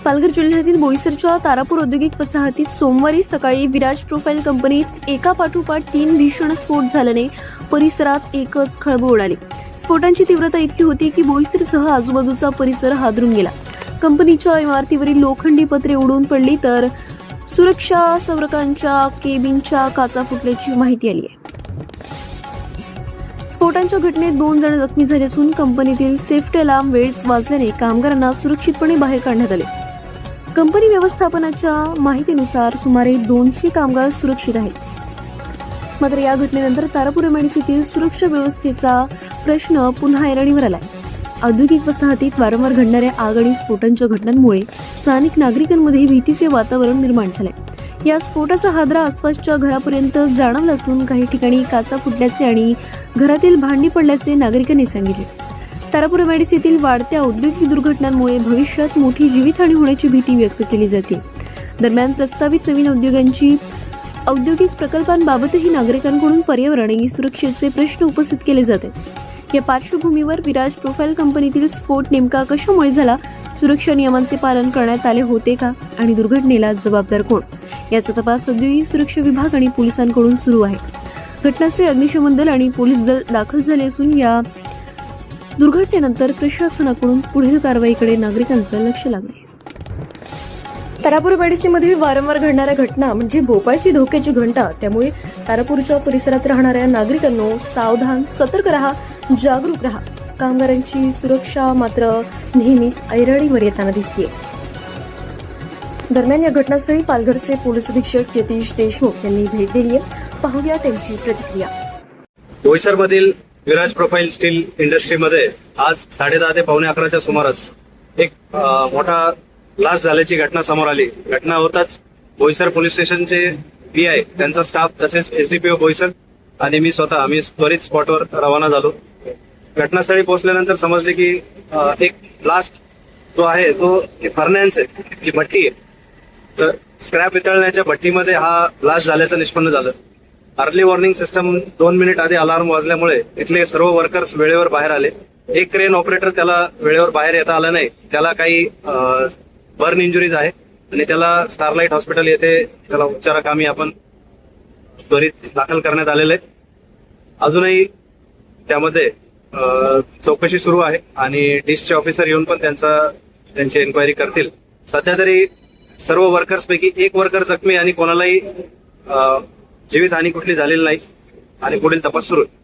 पालघर जिल्ह्यातील बोईसरच्या तारापूर औद्योगिक वसाहतीत सोमवारी सकाळी विराज प्रोफाईल कंपनीत एका पाठोपाठ 3 भीषण स्फोट झाल्याने परिसरात एकच खळबळ उडाली। स्फोटांची तीव्रता इतकी होती की बोईसरसह आजूबाजूचा परिसर हादरून गेला। कंपनीच्या इमारतीवरील लोखंडी पत्रे उडून पडली तर सुरक्षा संरक्षकांच्या केबिनच्या काचा फुटल्याची माहिती आली आहे। स्फोटांच्या घटनेत 2 जण जखमी झाले असून कंपनीतील सेफ्टी अलार्म वेळीच वाजल्याने कामगारांना सुरक्षितपणे बाहेर काढण्यात आले। कंपनी व्यवस्थापनाच्या माहितीनुसार सुमारे 200 कामगार सुरक्षित आहेत। मात्र या घटनेनंतर तारापूर एमआयडीसीतील सुरक्षा व्यवस्थेचा प्रश्न पुन्हा ऐरणीवर आलाय। औद्योगिक वसाहतीत वारंवार घडणाऱ्या आग आणि स्फोटांच्या घटनांमुळे स्थानिक नागरिकांमध्ये भीतीचे वातावरण निर्माण झाले। या स्फोटाचा हादरा आसपासच्या घरापर्यंत जाणवला असून काही ठिकाणी काचा फुटल्याचे आणि घरातील भांडी पडल्याचे नागरिकांनी सांगितले। तारापूर एमआयडीसीतील वाढत्या औद्योगिक दुर्घटनांमुळे भविष्यात मोठी जीवितहानी होण्याची भीती व्यक्त केली जाते। दरम्यान प्रस्तावित नवीन औद्योगिक प्रकल्पांबाबतही नागरिकांकडून पर्यावरण आणि सुरक्षेचे प्रश्न उपस्थित केले जाते। या पार्श्वभूमीवर विराज प्रोफाईल कंपनीतील स्फोट नेमका कशामुळे झाला, सुरक्षा नियमांचे पालन करण्यात आले होते का आणि दुर्घटनेला जबाबदार कोण, याचा तपास औद्योगिक सुरक्षा विभाग आणि पोलिसांकडून सुरू आहे। घटनास्थळी अग्निशमन दल आणि पोलीस दल दाखल झाले असून या दुर्घटनेनंतर प्रशासनाकडून पुढील कारवाईकडे नागरिकांचं लक्ष लागले। तारापूर एमआयडीसीमध्ये वारंवार घडणाऱ्या घटना म्हणजे भोपाळची धोक्याची घंटा। त्यामुळे तारापूरच्या परिसरात राहणाऱ्या नागरिकांनो सावधान, सतर्क रहा, जागरूक रहा। कामगारांची सुरक्षा मात्र नेहमीच ऐरणीवर येताना दिसते। दरम्यान या घटनास्थळी पालघरचे पोलीस अधीक्षक यतीश देशमुख यांनी भेट दिली आहे। पाहूया त्यांची प्रतिक्रिया। बोईसरमधील विराज प्रोफाईल स्टील इंडस्ट्रीमध्ये आज 10:30 ते 11:15च्या सुमारास एक मोठा ब्लास्ट झाल्याची घटना समोर आली। घटना होताच बोईसर पोलीस स्टेशनचे पीआय, त्यांचा स्टाफ तसेच एसडीपीओ बोईसर आणि मी स्वतः आम्ही त्वरित स्पॉटवर रवाना झालो। घटनास्थळी पोहोचल्यानंतर समजले की एक ब्लास्ट जो आहे तो फर्नॅन्स आहे, ही भट्टी आहे। तर स्क्रॅप वितळण्याच्या भट्टीमध्ये हा ब्लास्ट झाल्याचं निष्पन्न झालं। अर्ली वॉर्निंग सिस्टम 2 मिनिट आधी अलार्म वाजल्यामुळे इथले सर्व वर्कर्स वेळेवर बाहेर आले। एक क्रेन ऑपरेटर त्याला वेळेवर बाहेर येता आलं नाही, त्याला काही बर्न इंजुरीज आहे आणि त्याला स्टारलाइट हॉस्पिटल येथे त्याला उपचाराकामी आपण त्वरित दाखल करण्यात आलेले आहे। अजूनही त्यामध्ये चौकशी सुरू आहे आणि डिस्चे ऑफिसर येऊन पण त्यांची एन्क्वायरी करतील। सध्या तरी सर्व वर्कर्स पैकी एक वर्कर जखमी आणि कोणालाही जीवितहानी कुठली झालेली नाही आणि पुढील तपास सुरू आहे।